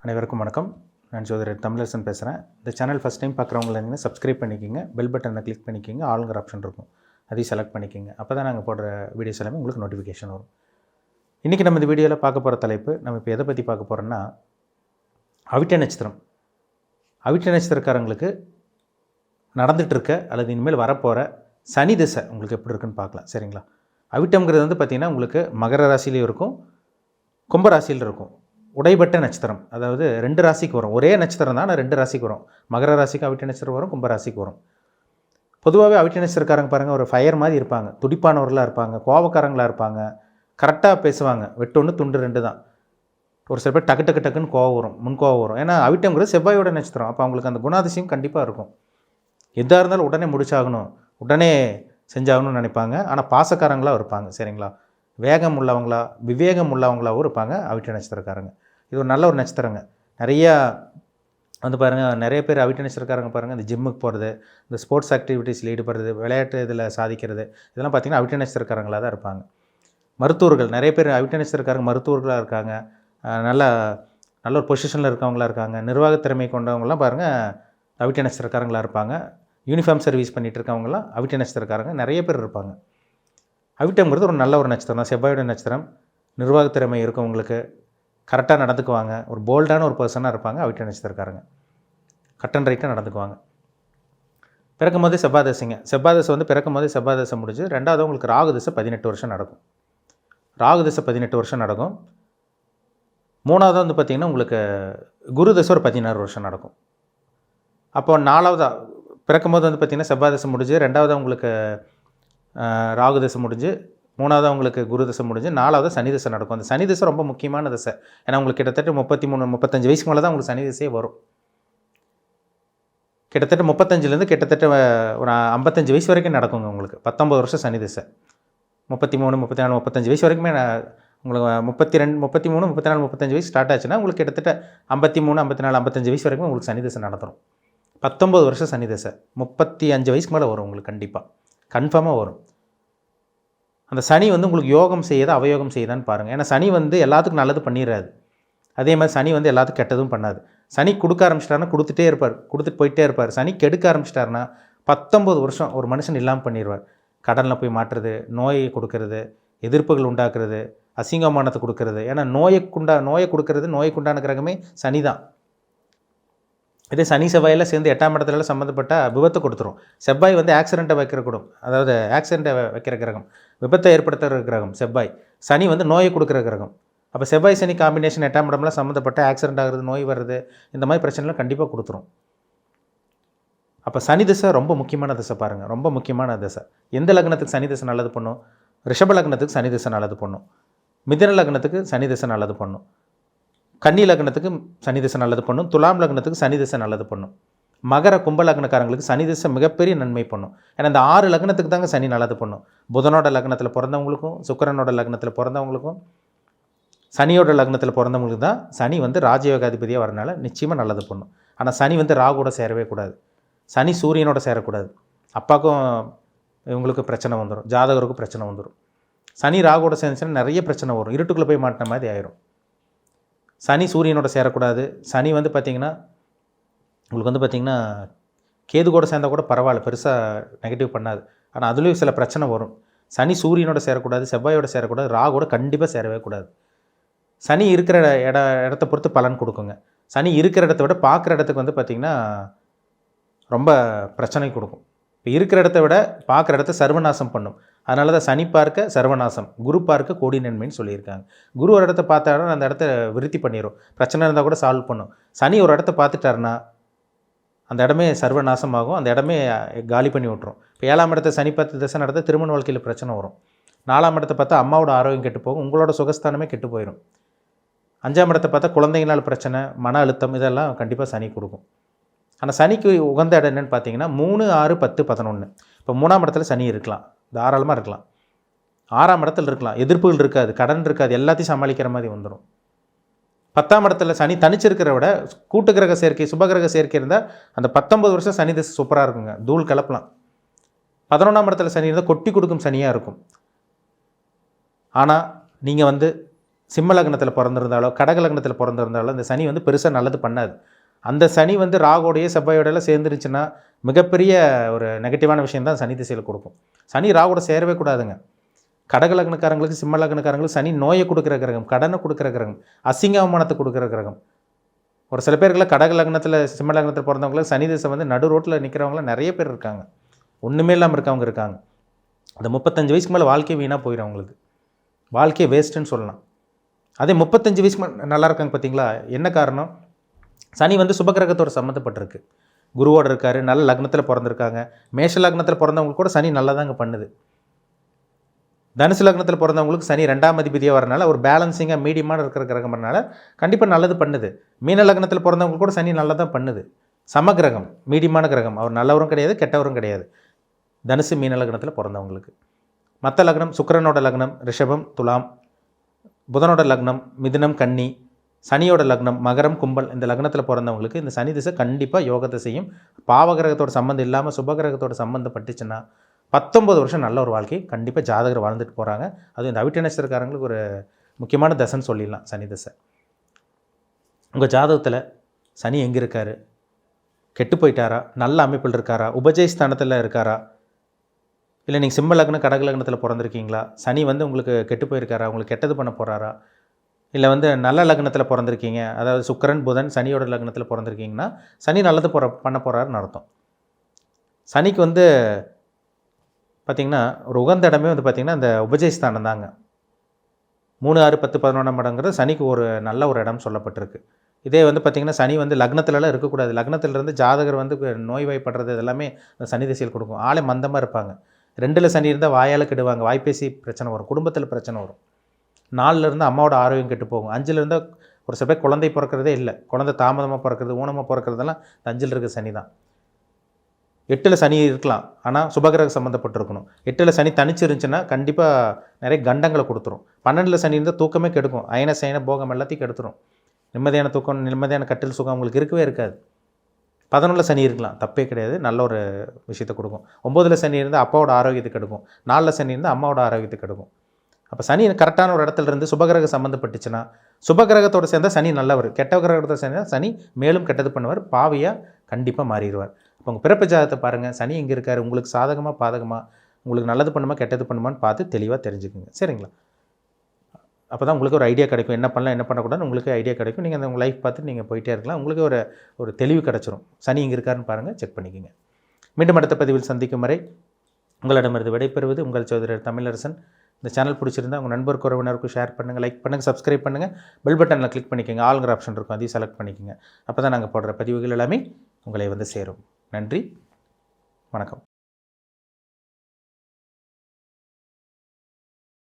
அனைவருக்கும் வணக்கம். நான் ஜோதிடர் தமிழரசன் பேசுகிறேன். இந்த சேனல் ஃபஸ்ட் டைம் பார்க்குறவங்கள இருந்தீங்கன்னா சப்ஸ்கிரைப் பண்ணிக்கிங்க, பெல் பட்டனை கிளிக் பண்ணிக்கிங்க, ஆளுங்கிற ஆப்ஷன் இருக்கும், அதையும் செலக்ட் பண்ணிக்கிங்க. அப்போ தான் நாங்கள் போடுற வீடியோஸ் எல்லாமே உங்களுக்கு நோட்டிஃபிகேஷன் வரும். இன்றைக்கி நம்ம இந்த வீடியோவில் பார்க்க போகிற தலைப்பு, நம்ம இப்போ எதை பற்றி பார்க்க போகிறோன்னா, அவிட்ட நட்சத்திரம். அவிட்ட நட்சத்திரக்காரங்களுக்கு நடந்துகிட்ருக்க அல்லது இனிமேல் வரப்போகிற சனி திசை உங்களுக்கு எப்படி இருக்குன்னு பார்க்கலாம். சரிங்களா? அவிட்டம்ங்கிறது வந்து பார்த்திங்கன்னா உங்களுக்கு மகர ராசியிலையும் இருக்கும், கும்பராசியில் இருக்கும். உடைபட்ட நட்சத்திரம், அதாவது 2 ராசிக்கு வரும். ஒரே நட்சத்திரம் தான், ஆனால் 2 ராசிக்கு வரும். மகர ராசிக்கு அவிட்ட நட்சத்திரம் வரும், கும்பராசிக்கு வரும். பொதுவாகவே அவிட்ட நட்சத்திரக்காரங்க பாருங்கள், ஒரு ஃபயர் மாதிரி இருப்பாங்க, துடிப்பானவர்களாக இருப்பாங்க, கோபக்காரங்களாக இருப்பாங்க, கரெக்டாக பேசுவாங்க. வெட்டு ஒன்று துண்டு 2 தான். ஒரு சில பேர் டக்கு டக்கு டக்குன்னு கோவம் வரும், முன்கோவம் வரும். ஏன்னா அவிட்டங்கிறது செவ்வாயோட நட்சத்திரம். அப்போ அவங்களுக்கு அந்த குணாதிசயம் கண்டிப்பாக இருக்கும். எதாக இருந்தாலும் உடனே முடிச்சாகணும், உடனே செஞ்சாகணும்னு நினைப்பாங்க. ஆனால் பாசக்காரங்களாக இருப்பாங்க. சரிங்களா? வேகம் உள்ளவங்களா, விவேகம் உள்ளவங்களாகவும் இருப்பாங்க அவிட்ட நட்சத்திரக்காரங்க. இது ஒரு நல்ல ஒரு நட்சத்திரங்க. நிறையா வந்து பாருங்கள், நிறைய பேர் அவிட்ட நட்சத்திரக்காரங்க பாருங்கள், இந்த ஜிம்முக்கு போகிறது, இந்த ஸ்போர்ட்ஸ் ஆக்டிவிட்டீஸில் ஈடுபடுறது, விளையாட்டு இதில் சாதிக்கிறது, இதெல்லாம் பார்த்திங்கன்னா அவிட்ட நட்சத்திரக்காரங்களாக தான் இருப்பாங்க. மருத்துவர்கள், நிறைய பேர் அவிட்ட நட்சத்திரக்காரங்க மருத்துவர்களாக இருக்காங்க. நல்ல நல்ல ஒரு பொசிஷனில் இருக்கவங்களாக இருக்காங்க. நிர்வாகத் திறமை கொண்டவங்களாம் பாருங்கள் அவிட்ட நட்சத்திரக்காரங்களாக இருப்பாங்க. யூனிஃபார்ம் சர்வீஸ் பண்ணிகிட்டு இருக்கவங்களாம் அவிட்ட நட்சத்திரக்காரங்க நிறைய பேர் இருப்பாங்க. அவிட்டம்ங்கிறது ஒரு நல்ல ஒரு நட்சத்திரம் தான், செவ்வாயோட நட்சத்திரம். நிர்வாகத் திறமை இருக்கவங்களுக்கு, கரெக்டாக நடந்துக்குவாங்க, ஒரு போல்டான ஒரு பர்சனாக இருப்பாங்க அவிட்ட நட்சத்திரக்காரங்க. கட் அண்ட் ரைட்டாக நடந்துக்குவாங்க. பிறக்கும் போதே செவ்வாய் தசைங்க. செவ்வாய் தசை வந்து பிறக்கும் போதே செவ்வாய் தசை முடிஞ்சு, ரெண்டாவது உங்களுக்கு ராகு தசை 18 வருஷம் நடக்கும். ராகு தசை 18 வருஷம் நடக்கும். மூணாவது வந்து பார்த்திங்கன்னா உங்களுக்கு குரு தசை ஒரு 16 வருஷம் நடக்கும். அப்போ நாலாவதாக பிறக்கும்போது வந்து பார்த்திங்கன்னா செவ்வாய் தசை முடிஞ்சு, ரெண்டாவது உங்களுக்கு ராகு தசை முடிஞ்சு, மூணாவது உங்களுக்கு குரு தசை முடிஞ்சு, நாலாவது சனி தசை நடக்கும். அந்த சனி தசை ரொம்ப முக்கியமான தசை. ஏன்னா உங்களுக்கு கிட்டத்தட்ட 33-35 வயசுக்கு மேலே தான் உங்களுக்கு சனி தசையே வரும். கிட்டத்தட்ட 35லேருந்து கிட்டத்தட்ட ஒரு 55 வயசு வரைக்கும் நடக்குங்க உங்களுக்கு. 19 வருஷம் சனி தசை. 33, 34, 35 வயசு வரைக்குமே உங்களுக்கு 32, 33, 34, 35 வயசு ஸ்டார்ட் ஆச்சுன்னா உங்களுக்கு கிட்டத்தட்ட 53, 54, 55 வயசு வரைக்கும் உங்களுக்கு சனி தசை நடத்தும். 19 வருஷம் சனி தசை. 35 வயசுக்கு மேலே வரும் உங்களுக்கு, கண்டிப்பாக கன்ஃபார்மாக வரும். அந்த சனி வந்து உங்களுக்கு யோகம் செய்யுதா அவயோகம் செய்யுதான்னு பாருங்கள். ஏன்னா சனி வந்து எல்லாத்துக்கும் நல்லது பண்ணிடுறாது. அதே மாதிரி சனி வந்து எல்லாத்துக்கும் கெட்டதும் பண்ணாது. சனி கொடுக்க ஆரம்பிச்சிட்டாருன்னா கொடுத்துட்டே இருப்பார், கொடுத்துட்டு போயிட்டே இருப்பார். சனி கெடுக்க ஆரம்பிச்சிட்டாருன்னா 19 வருஷம் ஒரு மனுஷன் இல்லாமல் பண்ணிடுவார். கடனில் போய் மாட்டுறது, நோயை கொடுக்கறது, எதிர்ப்புகள் உண்டாக்குறது, அசிங்கமானத்தை கொடுக்கறது. ஏன்னா நோயை கொடுக்கறது, நோய்க்குண்டான கிரகமே சனி தான். இதே சனி செவ்வாயில் சேர்ந்து 8ஆம் இடத்துல சம்மந்தப்பட்ட விபத்தை கொடுத்துரும். செவ்வாய் வந்து ஆக்சிடெண்ட்டை வைக்கிற கூடும், அதாவது ஆக்சிடெண்ட்டை வைக்கிற கிரகம், விபத்தை ஏற்படுத்துகிற கிரகம் செவ்வாய். சனி வந்து நோயை கொடுக்குற கிரகம். அப்போ செவ்வாய் சனி காம்பினேஷன் 8ஆம் இடம்லாம் சம்மந்தப்பட்ட ஆக்சிடெண்ட் ஆகிறது, நோய் வர்றது, இந்த மாதிரி பிரச்சனைலாம் கண்டிப்பாக கொடுத்துரும். அப்போ சனி திசை ரொம்ப முக்கியமான திசை பாருங்கள், ரொம்ப முக்கியமான திசை. எந்த லக்னத்துக்கு சனி திசை நல்லது பண்ணும்? ரிஷப லக்னத்துக்கு சனி திசை நல்லது பண்ணும். மிதுன லக்னத்துக்கு சனி திசை நல்லது பண்ணும். கன்னி லக்னத்துக்கு சனி திசை நல்லது பண்ணும். துலாம் லக்னத்துக்கு சனி திசை நல்லது பண்ணும். மகர கும்ப லக்னக்காரங்களுக்கு சனி திசை மிகப்பெரிய நன்மை பண்ணும். ஏன்னா இந்த 6 லக்னத்துக்கு தாங்க சனி நல்லது பண்ணும். புதனோட லக்னத்தில் பிறந்தவங்களுக்கும், சுக்கிரனோட லக்னத்தில் பிறந்தவங்களுக்கும், சனியோட லக்னத்தில் பிறந்தவங்களுக்கு தான் சனி வந்து ராஜயோகாதிபதியாக வரனால நிச்சயமாக நல்லது பண்ணும். ஆனால் சனி வந்து ராகுவோட சேரவே கூடாது. சனி சூரியனோட சேரக்கூடாது. அப்பாவுக்கும் இவங்களுக்கு பிரச்சனை வந்துடும், ஜாதகருக்கும் பிரச்சனை வந்துடும். சனி ராகுவோட சேர்ந்துச்சுன்னா நிறைய பிரச்சனை வரும், இருட்டுக்குள்ளே போய் மாட்டின மாதிரி ஆயிரும். சனி சூரியனோட சேரக்கூடாது. சனி வந்து பார்த்திங்கன்னா உங்களுக்கு வந்து பார்த்திங்கன்னா கேது கூட சேர்ந்தால் கூட பரவாயில்ல, பெருசாக நெகட்டிவ் பண்ணாது. ஆனால் அதுலேயும் சில பிரச்சனை வரும். சனி சூரியனோட சேரக்கூடாது, செவ்வாயோட சேரக்கூடாது, ராகுவோட கண்டிப்பாக சேரவே கூடாது. சனி இருக்கிற இடத்த பொறுத்து பலன் கொடுக்குங்க. சனி இருக்கிற இடத்த விட பார்க்குற இடத்துக்கு வந்து பார்த்திங்கன்னா ரொம்ப பிரச்சனை கொடுக்கும். இப்போ இருக்கிற இடத்த விட பார்க்குற இடத்த சர்வநாசம் பண்ணும். அதனால தான் சனி பார்க்க சர்வநாசம், குரு பார்க்க கோடி நன்மைன்னு சொல்லியிருக்காங்க. குரு ஒரு இடத்த பார்த்தாருன்னா அந்த இடத்த விருத்தி பண்ணிடும், பிரச்சனை இருந்தால் கூட சால்வ் பண்ணும். சனி ஒரு இடத்த பார்த்துட்டாருன்னா அந்த இடமே சர்வநாசமாகும், அந்த இடமே காலி பண்ணி விட்ரும். இப்போ 7ஆம் இடத்த சனி பார்த்து திசை நடத்த திருமண வாழ்க்கையில் பிரச்சனை வரும். 4ஆம் இடத்தை பார்த்தா அம்மாவோட ஆரோக்கியம் கெட்டு போகும், உங்களோட சுகஸ்தானமே கெட்டு போயிடும். 5ஆம் இடத்தை பார்த்தா குழந்தைங்களால் பிரச்சனை, மன அழுத்தம், இதெல்லாம் கண்டிப்பாக சனி கொடுக்கும். ஆனால் சனிக்கு உகந்த இடம் என்னென்னு பார்த்தீங்கன்னா 3, 6, 10, 11. இப்போ 3ஆம் இடத்துல சனி இருக்கலாம், தாராளமாக இருக்கலாம். 6ஆம் இடத்துல இருக்கலாம், எதிர்ப்புகள் இருக்காது, கடன் இருக்காது, எல்லாத்தையும் சமாளிக்கிற மாதிரி வந்துடும். 10ஆம் இடத்துல சனி தனிச்சிருக்கிற விட கூட்டு கிரக சேர்க்கை, சுபகிரக சேர்க்கை இருந்தால் அந்த 19 வருஷம் சனி திசை சூப்பராக இருக்குங்க, தூள் கலப்பலாம். 11ஆம் இடத்துல சனி இருந்தால் கொட்டி கொடுக்கும் சனியாக இருக்கும். ஆனால் நீங்கள் வந்து சிம்ம லக்னத்தில் பிறந்திருந்தாலோ கடக லக்னத்தில் பிறந்திருந்தாலோ இந்த சனி வந்து பெருசாக நல்லது பண்ணாது. அந்த சனி வந்து ராகுடைய செவ்வாயோடையெல்லாம் சேர்ந்துருச்சுன்னா மிகப்பெரிய ஒரு நெகட்டிவான விஷயம் தான் சனி திசையில் கொடுக்கும். சனி ராகுவோட சேரவே கூடாதுங்க. கடக லக்னக்காரங்களுக்கு சிம்ம லக்னக்காரங்களுக்கு சனி நோயை கொடுக்குற கிரகம், கடனை கொடுக்குற கிரகம், அசிங்க அவமானத்தை கொடுக்குற கிரகம். ஒரு சில பேருக்குலாம் கடக லக்னத்தில் சிம்ம லக்னத்தில் பிறந்தவங்களுக்கு சனி திசை வந்து நடு ரோட்டில் நிற்கிறவங்களாம் நிறைய பேர் இருக்காங்க. ஒன்றுமே இல்லாமல் இருக்கவங்க இருக்காங்க. அந்த 35 வயசுக்கு மேலே வாழ்க்கை வீணாக போயிடும் அவங்களுக்கு. வாழ்க்கையை வேஸ்ட்டுன்னு சொல்லலாம். அதே 35 வயசுக்கு மேலே நல்லா இருக்காங்க பார்த்தீங்களா? என்ன காரணம்? சனி வந்து சுபகிரகத்தோடு சம்மந்தப்பட்டிருக்கு. குருவோடு இருக்கார், நல்ல லக்னத்தில் பிறந்திருக்காங்க. மேஷ லக்னத்தில் பிறந்தவங்களுக்கு கூட சனி நல்லா தாங்க பண்ணுது. தனுசு லக்னத்தில் பிறந்தவங்களுக்கு சனி 2ஆம் அதிபதியாக வரனால ஒரு பேலன்சிங்காக மீடியமான இருக்கிற கிரகம்னால கண்டிப்பாக நல்லது பண்ணுது. மீன லக்னத்தில் பிறந்தவங்களுக்கு கூட சனி நல்லா தான் பண்ணுது. சமகிரகம், மீடியமான கிரகம். அவர் நல்லவரும் கிடையாது, கெட்டவரும் கிடையாது. தனுசு மீன லக்னத்தில் பிறந்தவங்களுக்கு. மற்ற லக்னம் சுக்கிரனோட லக்னம் ரிஷபம், துலாம், புதனோட லக்னம் மிதுனம், கன்னி, சனியோட லக்னம் மகரம், கும்பல். இந்த லக்னத்தில் பிறந்தவங்களுக்கு இந்த சனி திசை கண்டிப்பாக யோகத்தை செய்யும். பாவகிரகத்தோட சம்மந்தம் இல்லாமல் சுபகிரகத்தோட சம்மந்தப்பட்டுச்சுன்னா 19 வருஷம் நல்ல ஒரு வாழ்க்கை கண்டிப்பாக ஜாதகர் வாழ்ந்துட்டு போகிறாங்க. அதுவும் இந்த அவிட்ட நட்சத்திரக்காரங்களுக்கு ஒரு முக்கியமான தசைன்னு சொல்லிடலாம் சனி தசை. உங்கள் ஜாதகத்தில் சனி எங்கே இருக்கார்? கெட்டு போயிட்டாரா? நல்ல அமைப்பில் இருக்காரா? உபஜய ஸ்தானத்தில் இருக்காரா? இல்லை நீங்கள் சிம்ம லக்னம் கடக லக்னத்தில் பிறந்திருக்கீங்களா? சனி வந்து உங்களுக்கு கெட்டு போயிருக்காரா? உங்களுக்கு கெட்டது பண்ண போகிறாரா? இல்லை வந்து நல்ல லக்னத்தில் பிறந்திருக்கீங்க, அதாவது சுக்கிரன் புதன் சனியோட லக்னத்தில் பிறந்திருக்கீங்கன்னா சனி நல்லது பண்ண போகிறாருன்னு அர்த்தம். சனிக்கு வந்து பார்த்திங்கன்னா ஒரு உகந்த இடமே வந்து பார்த்திங்கன்னா இந்த உபஜயஸ்தானம் தாங்க. 3, 6, 10, 11 இடங்கிறது சனிக்கு ஒரு நல்ல ஒரு இடம் சொல்லப்பட்டிருக்கு. இதே வந்து பார்த்திங்கன்னா சனி வந்து லக்னத்திலலாம் இருக்கக்கூடாது. லக்னத்திலிருந்து ஜாதகர் வந்து நோய்வாய்ப்படுறது இதெல்லாமே சனி திசையில் கொடுக்கும். ஆளே மந்தமாக இருப்பாங்க. 2ல் சனி இருந்தால் வாயால் கெடுவாங்க, வாய்ப்பேசி பிரச்சனை வரும், குடும்பத்தில் பிரச்சனை வரும். 4ல் இருந்து அம்மாவோட ஆரோக்கியம் கெட்டு போகும். 5ல் இருந்தால் ஒரு சில பேர் குழந்தை பிறக்கிறதே இல்லை, குழந்தை தாமதமாக பிறக்கிறது, ஊனமாக பிறக்கிறதெல்லாம் 5ல் இருக்க சனி தான். 8ல் சனி இருக்கலாம், ஆனால் சுபகிரக சம்மந்தப்பட்டிருக்கணும். 8ல் சனி தனிச்சு இருந்துச்சுன்னா கண்டிப்பாக நிறைய கண்டங்களை கொடுத்துரும். 12ல் சனி இருந்தால் தூக்கமே கெடுக்கும், அயன சயன போகம் எல்லாத்தையும் கெடுத்துரும். நிம்மதியான தூக்கம், நிம்மதியான கட்டில் சுகம் உங்களுக்கு இருக்கவே இருக்காது. 11ல் சனி இருக்கலாம், தப்பே கிடையாது, நல்ல ஒரு விஷயத்தை கொடுக்கும். 9ல் சனி இருந்தால் அப்பாவோட ஆரோக்கியத்தை கெடுக்கும். 4ல் சனி இருந்தால் அம்மாவோட ஆரோக்கியத்தை கெடுக்கும். அப்போ சனி கரெக்டான ஒரு இடத்துல இருந்து சுபகிரக சம்மந்தப்பட்டுச்சுன்னா, சுபகிரகத்தோடு சேர்ந்தால் சனி நல்லவர், கெட்ட கிரகத்தோட சேர்ந்தால் சனி மேலும் கெட்டது பண்ணுவார், பாவியாக கண்டிப்பாக மாறிடுவார். அப்போ உங்கள் பிறப்பு ஜாதகத்தை பாருங்கள், சனி எங்கே இருக்கார், உங்களுக்கு சாதகமாக பாதகமாக, உங்களுக்கு நல்லது பண்ணுமா கெட்டது பண்ணுமான்னு பார்த்து தெளிவாக தெரிஞ்சுக்குங்க. சரிங்களா? அப்போ தான் உங்களுக்கு ஒரு ஐடியா கிடைக்கும், என்ன பண்ணலாம் என்ன பண்ணக்கூடாதுன்னு உங்களுக்கு ஐடியா கிடைக்கும். நீங்கள் அந்த உங்கள் லைஃப் பார்த்துட்டு நீங்கள் போயிட்டே இருக்கலாம். உங்களுக்கு ஒரு தெளிவு கிடச்சிரும். சனி எங்கே இருக்காருன்னு பாருங்கள், செக் பண்ணிக்கோங்க. மீண்டும் அடுத்த பதிவில் சந்திக்கும் வரை உங்களிடமிருந்து விடைபெறுவது உங்கள் சகோதரர் தமிழரசன். இந்த சேனல் பிடிச்சிருந்தா உங்கள் நண்பருக்கு உறவினருக்கும் ஷேர் பண்ணுங்கள், லைக் பண்ணுங்கள், சப்ஸ்கிரைப் பண்ணுங்கள், பெல் பட்டனில் கிளிக் பண்ணிக்கோங்க, ஆளுங்கிற ஆப்ஷன் இருக்கும், அதையும் செலக்ட் பண்ணிக்கோங்க. அப்போ தான் நாங்கள் போடுற பதிவுகள் எல்லாமே உங்களை வந்து சேரும். நன்றி, வணக்கம்.